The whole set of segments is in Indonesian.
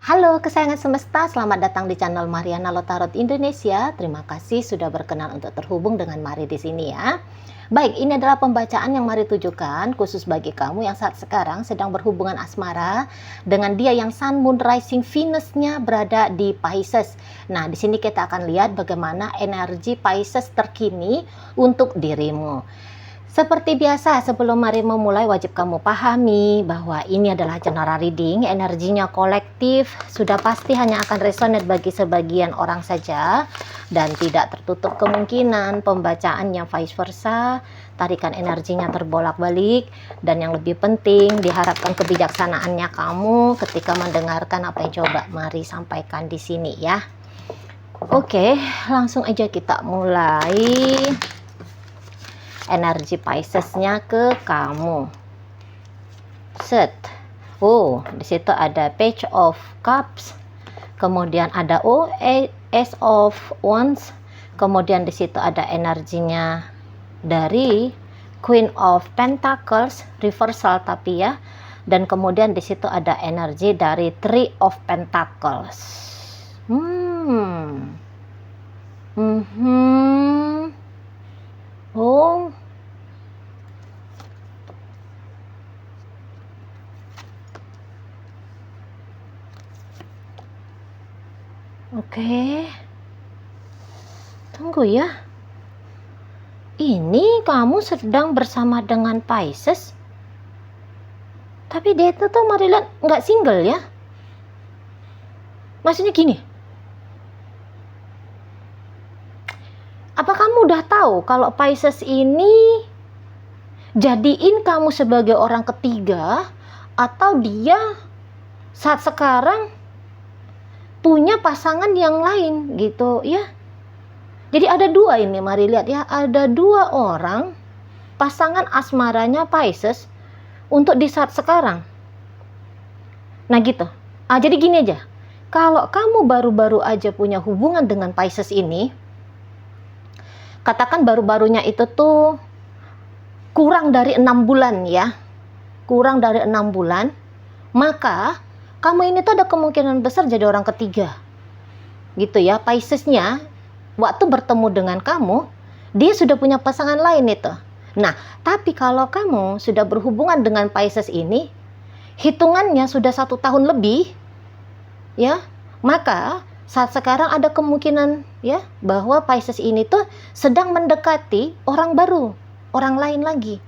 Halo kesayangan semesta, selamat datang di channel Mariana Lotarot Indonesia. Terima kasih sudah berkenan untuk terhubung dengan Mari di sini ya. Baik, ini adalah pembacaan yang Mari tujukan khusus bagi kamu yang saat sekarang sedang berhubungan asmara dengan dia yang Sun, Moon, Rising, Venus-nya berada di Pisces. Nah, di sini kita akan lihat bagaimana energi Pisces terkini untuk dirimu. Seperti biasa, sebelum Mari memulai, wajib kamu pahami bahwa ini adalah general reading, energinya kolektif, sudah pasti hanya akan resonate bagi sebagian orang saja, dan tidak tertutup kemungkinan pembacaannya vice versa, tarikan energinya terbolak-balik, dan yang lebih penting, diharapkan kebijaksanaannya kamu ketika mendengarkan apa yang coba Mari sampaikan di sini ya. Oke, langsung aja kita mulai. Energi Pisces-nya ke kamu. Set. Oh, di situ ada Page of Cups. Kemudian ada Ace of Wands. Kemudian di situ ada energinya dari Queen of Pentacles, reversal tapi ya. Dan kemudian di situ ada energi dari Three of Pentacles. Oh. Oke. Tunggu ya. Ini kamu sedang bersama dengan Pisces. Tapi dia itu tuh Mari lihat nggak single ya. Maksudnya gini. Apa kamu udah tahu kalau Pisces ini jadiin kamu sebagai orang ketiga atau dia saat sekarang punya pasangan yang lain gitu ya. Jadi ada dua ini, Mari lihat ya, ada dua orang pasangan asmaranya Pisces untuk di saat sekarang. Nah gitu. Jadi gini aja, kalau kamu baru-baru aja punya hubungan dengan Pisces ini, katakan baru-barunya itu tuh kurang dari 6 bulan ya, kurang dari 6 bulan, maka kamu ini tuh ada kemungkinan besar jadi orang ketiga gitu ya. Pisces-nya waktu bertemu dengan kamu, dia sudah punya pasangan lain itu. Nah, tapi kalau kamu sudah berhubungan dengan Pisces ini, hitungannya sudah 1 tahun lebih ya, maka saat sekarang ada kemungkinan ya bahwa Pisces ini tuh sedang mendekati orang baru, orang lain lagi.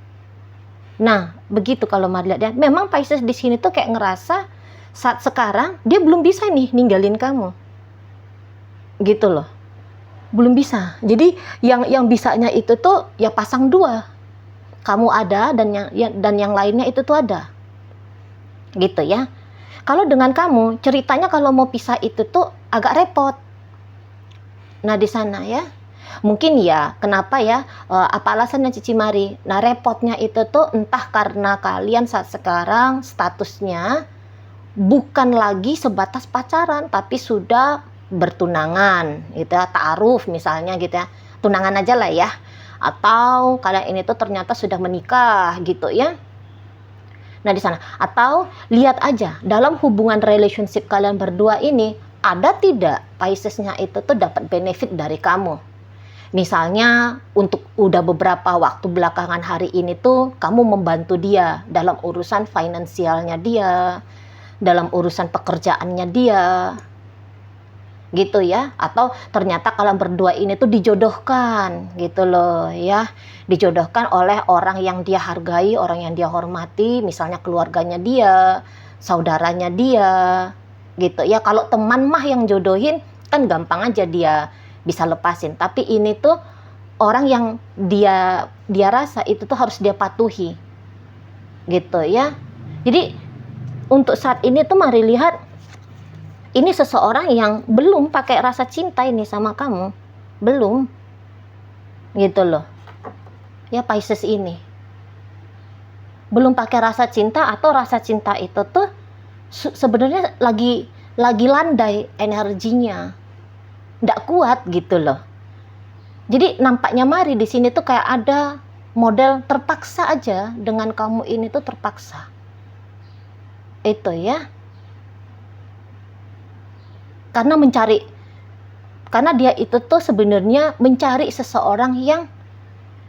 Nah, begitu kalau Mari lihat ya. Memang Pisces di sini tuh kayak ngerasa saat sekarang dia belum bisa nih ninggalin kamu. Gitu loh. Belum bisa. Jadi yang bisanya itu tuh ya pasang dua. Kamu ada dan yang lainnya itu tuh ada. Gitu ya. Kalau dengan kamu, ceritanya kalau mau pisah itu tuh agak repot. Nah, di sana ya. Mungkin ya, kenapa ya? Apa alasannya Cici Mari? Nah, repotnya itu tuh entah karena kalian saat sekarang statusnya bukan lagi sebatas pacaran, tapi sudah bertunangan gitu ya, ta'aruf misalnya gitu ya, tunangan aja lah ya, atau kalian ini tuh ternyata sudah menikah gitu ya. Nah di sana, atau lihat aja dalam hubungan relationship kalian berdua ini, ada tidak Pisces-nya itu tuh dapat benefit dari kamu. Misalnya untuk udah beberapa waktu belakangan hari ini tuh kamu membantu dia dalam urusan finansialnya dia, dalam urusan pekerjaannya dia gitu ya. Atau ternyata kalian berdua ini tuh dijodohkan gitu loh ya, dijodohkan oleh orang yang dia hargai, orang yang dia hormati, misalnya keluarganya dia, saudaranya dia gitu ya. Kalau teman mah yang jodohin kan gampang aja dia bisa lepasin, tapi ini tuh orang yang dia rasa itu tuh harus dia patuhi gitu ya. Jadi untuk saat ini tuh Mari lihat, ini seseorang yang belum pakai rasa cinta ini sama kamu. Belum. Gitu loh. Ya Pisces ini. Belum pakai rasa cinta, atau rasa cinta itu tuh sebenarnya lagi landai energinya. Nggak kuat gitu loh. Jadi nampaknya Mari di sini tuh kayak ada model terpaksa aja dengan kamu, ini tuh terpaksa. Itu ya. Karena dia itu tuh sebenarnya mencari seseorang yang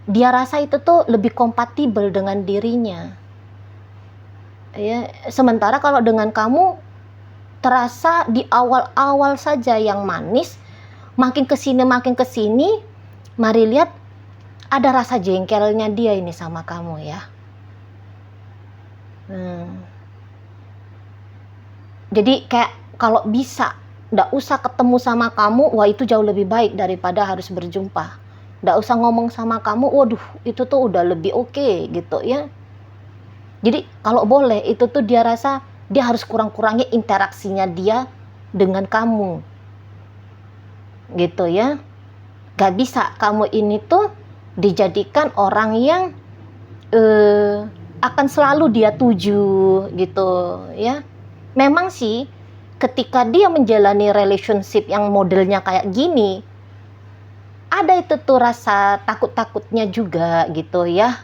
dia rasa itu tuh lebih kompatibel dengan dirinya. Ya, sementara kalau dengan kamu terasa di awal-awal saja yang manis, makin kesini, mari lihat ada rasa jengkelnya dia ini sama kamu ya. Jadi kayak kalau bisa nggak usah ketemu sama kamu, wah itu jauh lebih baik daripada harus berjumpa. Nggak usah ngomong sama kamu, waduh itu tuh udah lebih oke gitu ya. Jadi kalau boleh itu tuh dia rasa dia harus kurang-kurangi interaksinya dia dengan kamu. Gitu ya. Gak bisa kamu ini tuh dijadikan orang yang akan selalu dia tuju gitu ya. Memang sih ketika dia menjalani relationship yang modelnya kayak gini, ada itu tuh rasa takut-takutnya juga gitu ya.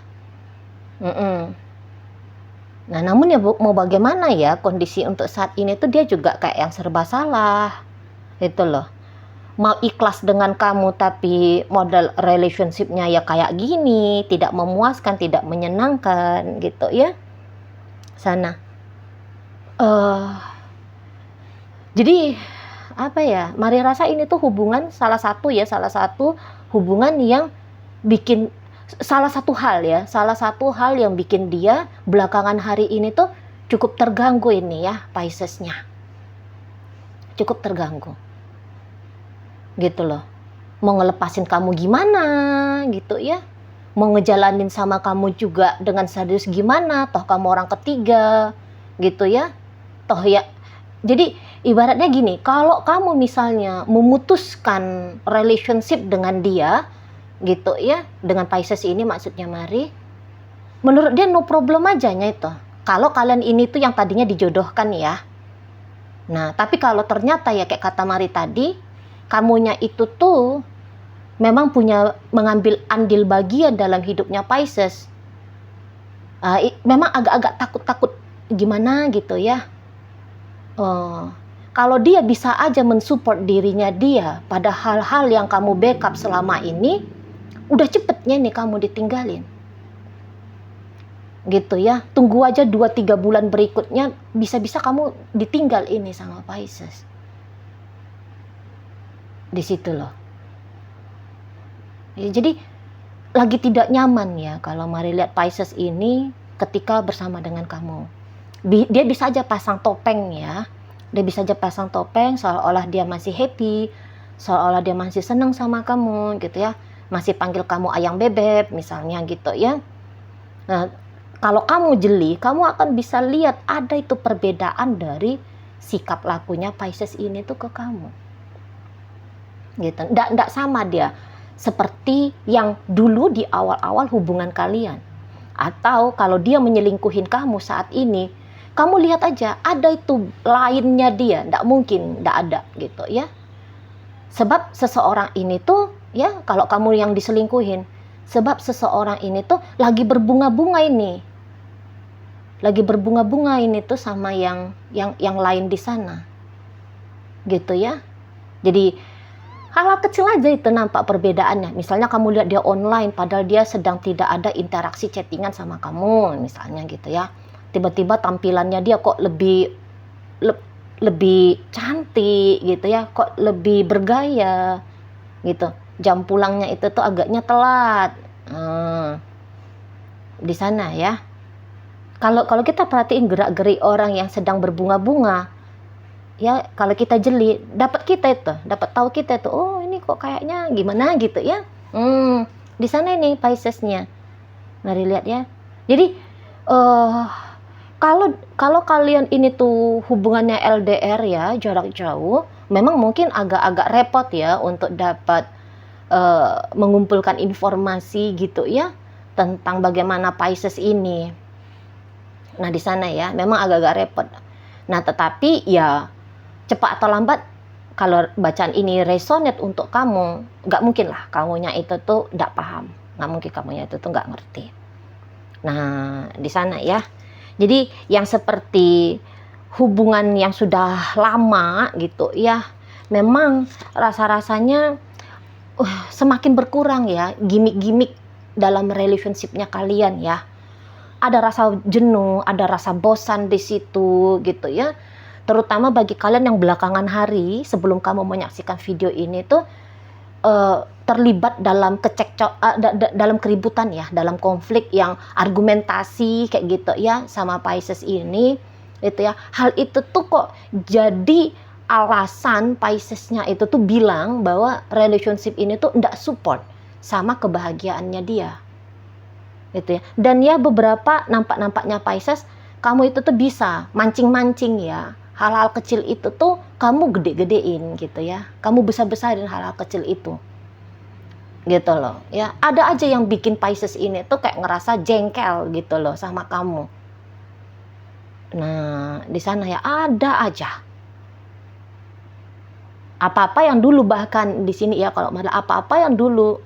Nah namun ya mau bagaimana ya, kondisi untuk saat ini tuh dia juga kayak yang serba salah itu loh. Mau ikhlas dengan kamu tapi model relationshipnya ya kayak gini, tidak memuaskan, tidak menyenangkan gitu ya. Jadi apa ya, mari rasa ini tuh hubungan salah satu hubungan yang bikin salah satu hal yang bikin dia belakangan hari ini tuh cukup terganggu ini ya, Piscesnya. Cukup terganggu. Gitu loh. Mau ngelepasin kamu gimana gitu ya. Mau ngejalanin sama kamu juga dengan serius gimana, toh kamu orang ketiga gitu ya. Toh ya, jadi ibaratnya gini, kalau kamu misalnya memutuskan relationship dengan dia gitu ya, dengan Pisces ini maksudnya Mari, menurut dia no problem aja itu. Kalau kalian ini tuh yang tadinya dijodohkan ya. Nah, tapi kalau ternyata ya kayak kata Mari tadi, kamunya itu tuh memang mengambil andil bagian dalam hidupnya Pisces. Memang agak-agak takut-takut gimana gitu ya. Kalau dia bisa aja mensupport dirinya dia pada hal-hal yang kamu backup selama ini, udah cepetnya nih kamu ditinggalin. Gitu ya. Tunggu aja 2-3 bulan berikutnya, bisa-bisa kamu ditinggal ini sama Pisces. Di situ loh. Ya, jadi lagi tidak nyaman ya kalau Mari lihat Pisces ini ketika bersama dengan kamu. Dia bisa aja pasang topeng ya. Dia bisa aja pasang topeng seolah-olah dia masih happy, seolah-olah dia masih senang sama kamu gitu ya. Masih panggil kamu ayang bebek misalnya gitu ya. Nah, kalau kamu jeli, kamu akan bisa lihat ada itu perbedaan dari sikap lakunya Pisces ini tuh ke kamu. Gitu. Nggak sama dia seperti yang dulu di awal-awal hubungan kalian. Atau kalau dia menyelingkuhin kamu saat ini, kamu lihat aja ada itu lainnya dia, nggak mungkin nggak ada gitu ya. Sebab seseorang ini tuh ya, kalau kamu yang diselingkuhin, sebab seseorang ini tuh lagi berbunga-bunga ini. Lagi berbunga-bunga ini tuh sama yang lain di sana. Gitu ya. Jadi hal kecil aja itu nampak perbedaannya. Misalnya kamu lihat dia online padahal dia sedang tidak ada interaksi chattingan sama kamu misalnya gitu ya. Tiba-tiba tampilannya dia kok lebih cantik gitu ya, kok lebih bergaya gitu. Jam pulangnya itu tuh agaknya telat. Di sana ya. Kalau kita perhatiin gerak-gerik orang yang sedang berbunga-bunga, ya kalau kita jeli, dapat tahu kita itu, oh ini kok kayaknya gimana gitu ya. Di sana ini Piscesnya. Mari lihat ya. Jadi kalau kalian ini tuh hubungannya LDR ya, jarak jauh, memang mungkin agak-agak repot ya untuk dapat mengumpulkan informasi gitu ya tentang bagaimana Pisces ini. Nah di sana ya, memang agak-agak repot. Nah tetapi ya cepat atau lambat, kalau bacaan ini resonate untuk kamu, nggak mungkin lah kamunya itu tuh nggak paham, nggak mungkin kamunya itu tuh nggak ngerti. Nah di sana ya. Jadi yang seperti hubungan yang sudah lama gitu ya, memang rasa-rasanya semakin berkurang ya gimmick-gimmick dalam relationship-nya kalian ya. Ada rasa jenuh, ada rasa bosan di situ gitu ya. Terutama bagi kalian yang belakangan hari sebelum kamu menyaksikan video ini tuh terlibat dalam dalam keributan ya, dalam konflik yang argumentasi kayak gitu ya sama Pisces ini itu ya. Hal itu tuh kok jadi alasan Piscesnya itu tuh bilang bahwa relationship ini tuh nggak support sama kebahagiaannya dia gitu ya. Dan ya beberapa nampaknya Pisces kamu itu tuh bisa mancing-mancing ya, hal-hal kecil itu tuh kamu gede-gedein gitu ya, kamu besar-besarin hal-hal kecil itu gitu loh ya. Ada aja yang bikin Pisces ini tuh kayak ngerasa jengkel gitu loh sama kamu. Nah di sana ya ada aja apa-apa yang dulu, bahkan di sini ya kalau malah apa-apa yang dulu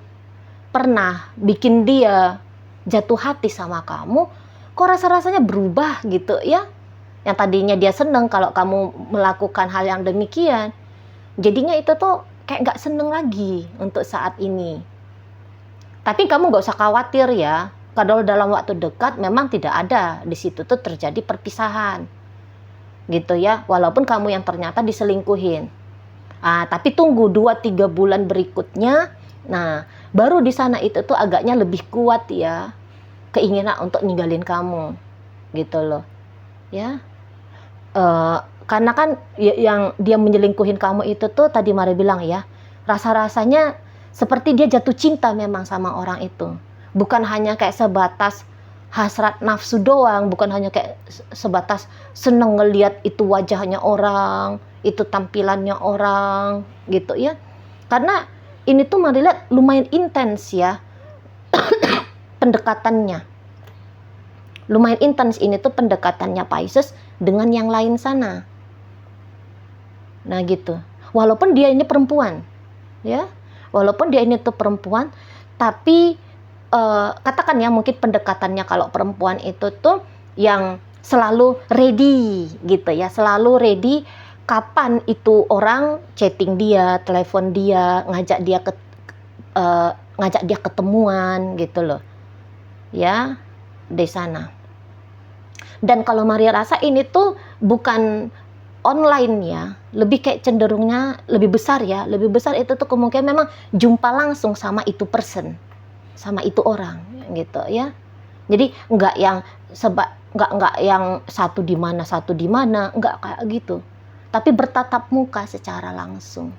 pernah bikin dia jatuh hati sama kamu, kok rasa-rasanya berubah gitu ya. Yang tadinya dia seneng kalau kamu melakukan hal yang demikian, jadinya itu tuh kayak nggak seneng lagi untuk saat ini. Tapi kamu nggak usah khawatir ya, kalau dalam waktu dekat memang tidak ada di situ tuh terjadi perpisahan gitu ya, walaupun kamu yang ternyata diselingkuhin. Tapi tunggu 2-3 bulan berikutnya, nah baru di sana itu tuh agaknya lebih kuat ya keinginan untuk ninggalin kamu gitu loh ya. Karena kan yang dia menyelingkuhin kamu itu tuh tadi Mari bilang ya, rasa-rasanya seperti dia jatuh cinta memang sama orang itu, bukan hanya kayak sebatas hasrat nafsu doang, bukan hanya kayak sebatas seneng ngelihat itu wajahnya orang, itu tampilannya orang gitu ya. Karena ini tuh Mari lihat lumayan intens ya pendekatannya. Lumayan intens ini tuh pendekatannya Pisces dengan yang lain sana. Nah gitu. Walaupun dia ini perempuan ya, walaupun dia ini tuh perempuan, tapi katakan ya mungkin pendekatannya kalau perempuan itu tuh yang selalu ready gitu ya, selalu ready kapan itu orang chatting dia, telepon dia, ngajak dia ketemuan gitu loh ya di sana. Dan kalau Maria rasa ini tuh bukan online ya, lebih kayak cenderungnya lebih besar ya, lebih besar itu tuh kemungkinan memang jumpa langsung sama itu person, sama itu orang gitu ya. Jadi nggak yang satu di mana, nggak kayak gitu, tapi bertatap muka secara langsung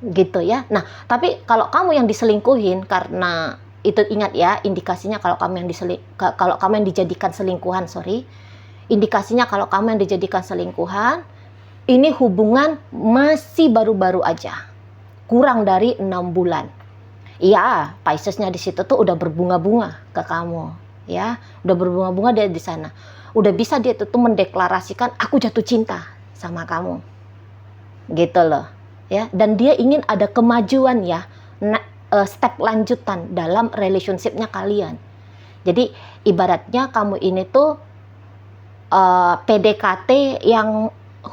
gitu ya. Nah tapi kalau kamu yang diselingkuhin, karena itu ingat ya indikasinya kalau kamu yang dijadikan selingkuhan, indikasinya kalau kamu yang dijadikan selingkuhan, ini hubungan masih baru-baru aja, kurang dari 6 bulan. Iya, Piscesnya di situ tuh udah berbunga-bunga ke kamu, ya, udah berbunga-bunga dia di sana, udah bisa dia tuh mendeklarasikan aku jatuh cinta sama kamu, gitu loh, ya. Dan dia ingin ada kemajuan ya, step lanjutan dalam relationship-nya kalian. Jadi ibaratnya kamu ini tuh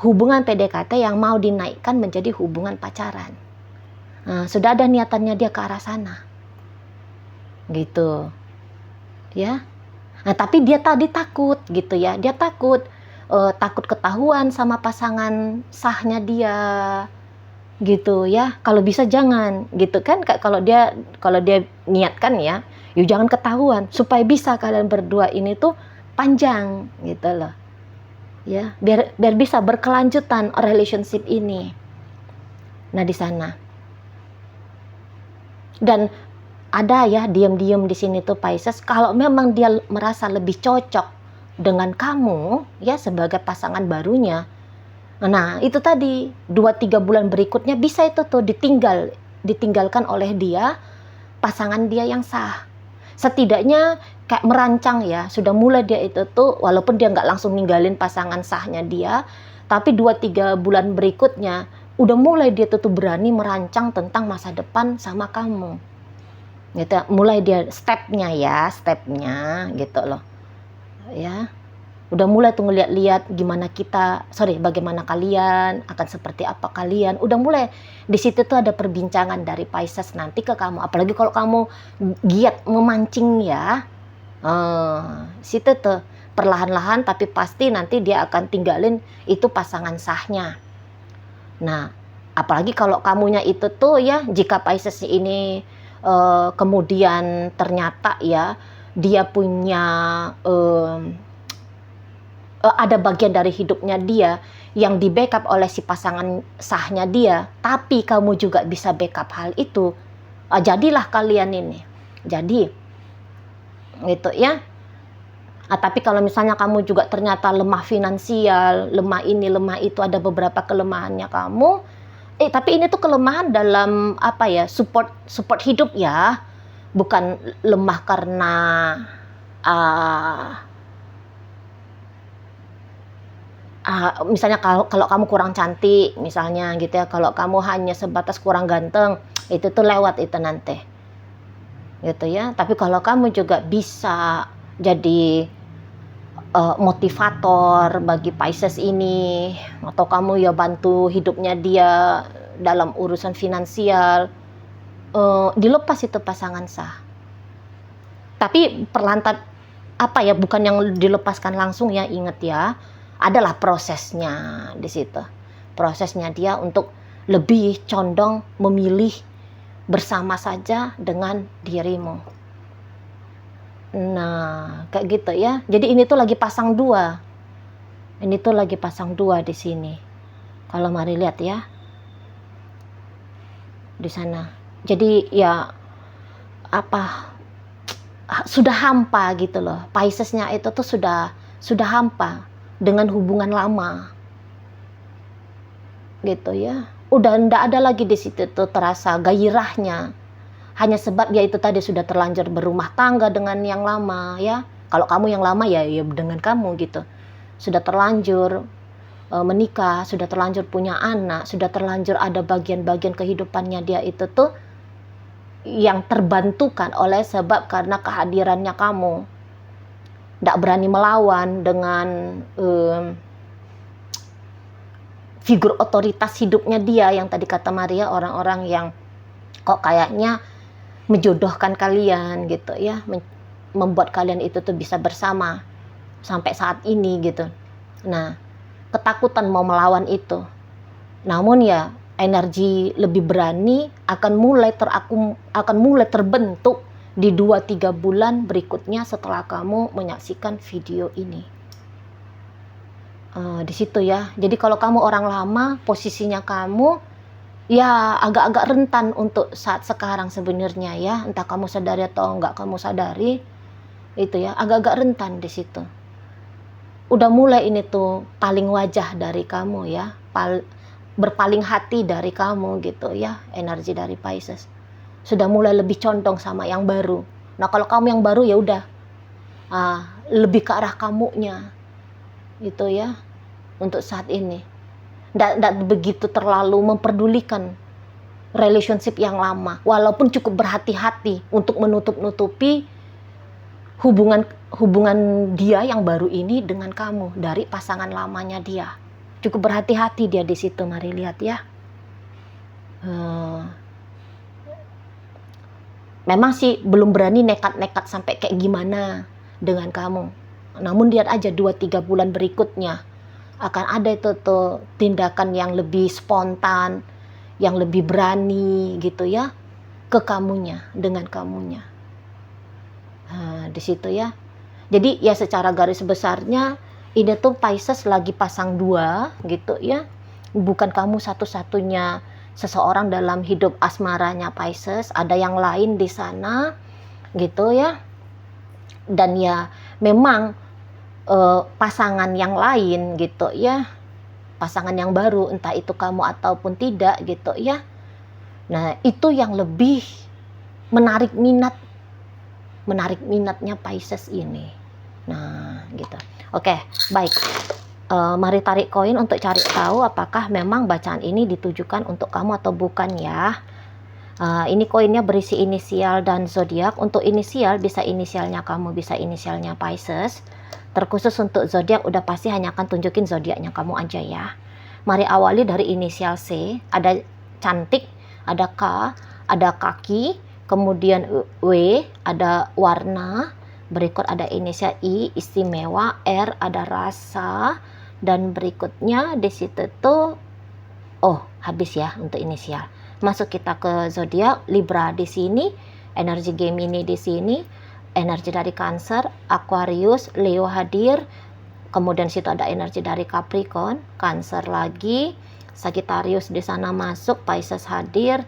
hubungan PDKT yang mau dinaikkan menjadi hubungan pacaran. Sudah ada niatannya dia ke arah sana gitu ya. Nah tapi dia tadi takut gitu ya, dia takut ketahuan sama pasangan sahnya dia gitu ya. Kalau bisa jangan gitu kan, kalau dia niatkan ya, yuk jangan ketahuan supaya bisa kalian berdua ini tuh panjang gitu loh ya, biar bisa berkelanjutan relationship ini. Nah di sana. Dan ada ya diam-diam di sini tuh Pisces, kalau memang dia merasa lebih cocok dengan kamu ya sebagai pasangan barunya, nah itu tadi 2-3 bulan berikutnya bisa itu tuh ditinggalkan oleh dia, pasangan dia yang sah. Setidaknya kayak merancang ya, sudah mulai dia itu tuh, walaupun dia nggak langsung ninggalin pasangan sahnya dia, tapi 2-3 bulan berikutnya udah mulai dia tuh berani merancang tentang masa depan sama kamu gitu. Mulai dia stepnya gitu loh ya. Udah mulai tuh ngeliat-liat bagaimana kalian, akan seperti apa kalian. Udah mulai di situ tuh ada perbincangan dari Pisces nanti ke kamu. Apalagi kalau kamu giat memancing ya. Situ tuh perlahan-lahan tapi pasti nanti dia akan tinggalin itu pasangan sahnya. Nah, apalagi kalau kamunya itu tuh ya, jika Pisces ini kemudian ternyata ya dia punya ada bagian dari hidupnya dia yang di backup oleh si pasangan sahnya dia, tapi kamu juga bisa backup hal itu, jadilah kalian ini. Jadi gitu ya. Tapi kalau misalnya kamu juga ternyata lemah finansial, lemah ini, lemah itu, ada beberapa kelemahannya kamu. Tapi ini tuh kelemahan dalam apa ya, support hidup ya, bukan lemah karena misalnya kalau kamu kurang cantik misalnya gitu ya, kalau kamu hanya sebatas kurang ganteng, itu tuh lewat itu nanti gitu ya. Tapi kalau kamu juga bisa jadi motivator bagi Pisces ini, atau kamu ya bantu hidupnya dia dalam urusan finansial, dilepas itu pasangan sah. Tapi perlantan apa ya, bukan yang dilepaskan langsung ya, ingat ya, adalah prosesnya di situ. Prosesnya dia untuk lebih condong memilih bersama saja dengan dirimu. Nah, kayak gitu ya. Jadi ini tuh lagi pasang dua. Ini tuh lagi pasang dua di sini. Kalau mari lihat ya. Di sana. Jadi ya apa, sudah hampa gitu loh. Pisces-nya itu tuh sudah hampa dengan hubungan lama. Gitu ya. Udah ndak ada lagi di situ tuh terasa gairahnya. Hanya sebab ya itu tadi sudah terlanjur berumah tangga dengan yang lama ya. Kalau kamu yang lama ya dengan kamu gitu. Sudah terlanjur menikah, sudah terlanjur punya anak, sudah terlanjur ada bagian-bagian kehidupannya dia itu tuh yang terbantukan oleh sebab karena kehadirannya kamu. Nggak berani melawan dengan figur otoritas hidupnya dia yang tadi kata Maria, orang-orang yang kok kayaknya menjodohkan kalian gitu ya, membuat kalian itu tuh bisa bersama sampai saat ini gitu. Nah, ketakutan mau melawan itu. Namun ya energi lebih berani akan mulai terbentuk di 2-3 bulan berikutnya setelah kamu menyaksikan video ini. Di situ ya. Jadi kalau kamu orang lama, posisinya kamu ya agak-agak rentan untuk saat sekarang sebenarnya ya, entah kamu sadari atau enggak kamu sadari, itu ya agak-agak rentan di situ. Udah mulai ini tuh paling wajah dari kamu ya, berpaling hati dari kamu gitu ya, energi dari Pisces. Sudah mulai lebih condong sama yang baru. Nah kalau kamu yang baru ya udah lebih ke arah kamunya, gitu ya, untuk saat ini. Nggak begitu terlalu memperdulikan relationship yang lama, walaupun cukup berhati-hati untuk menutup-nutupi hubungan dia yang baru ini dengan kamu dari pasangan lamanya dia. Cukup berhati-hati dia di situ. Mari lihat ya. Memang sih belum berani nekat-nekat sampai kayak gimana dengan kamu. Namun lihat aja 2-3 bulan berikutnya akan ada itu tuh tindakan yang lebih spontan, yang lebih berani gitu ya, ke kamunya, dengan kamunya. Di situ ya. Jadi ya secara garis besarnya ini tuh Pisces lagi pasang dua gitu ya. Bukan kamu satu-satunya seseorang dalam hidup asmaranya Pisces, ada yang lain di sana gitu ya. Dan ya memang pasangan yang lain gitu ya, pasangan yang baru, entah itu kamu ataupun tidak gitu ya. Nah itu yang lebih menarik minatnya Pisces ini. Nah gitu. Oke, baik. Mari tarik koin untuk cari tahu apakah memang bacaan ini ditujukan untuk kamu atau bukan ya. Ini koinnya berisi inisial dan zodiak. Untuk inisial bisa inisialnya kamu, bisa inisialnya Pisces. Terkhusus untuk zodiak udah pasti hanya akan tunjukin zodiaknya kamu aja ya. Mari awali dari inisial C, ada cantik, ada K, ada kaki, kemudian W, ada warna, berikut ada inisial I, istimewa, R, ada rasa, dan berikutnya di situ tuh, oh habis ya untuk inisial. Masuk kita ke zodiak, Libra di sini, energi Gemini di sini, energi dari Cancer, Aquarius, Leo hadir, kemudian situ ada energi dari Capricorn, Cancer lagi, Sagittarius di sana masuk, Pisces hadir,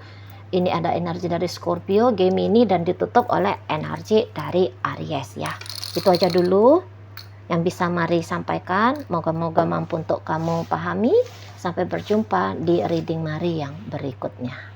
ini ada energi dari Scorpio, Gemini, dan ditutup oleh energi dari Aries ya. Itu aja dulu yang bisa Mari sampaikan, moga-moga mampu untuk kamu pahami. Sampai berjumpa di reading Mari yang berikutnya.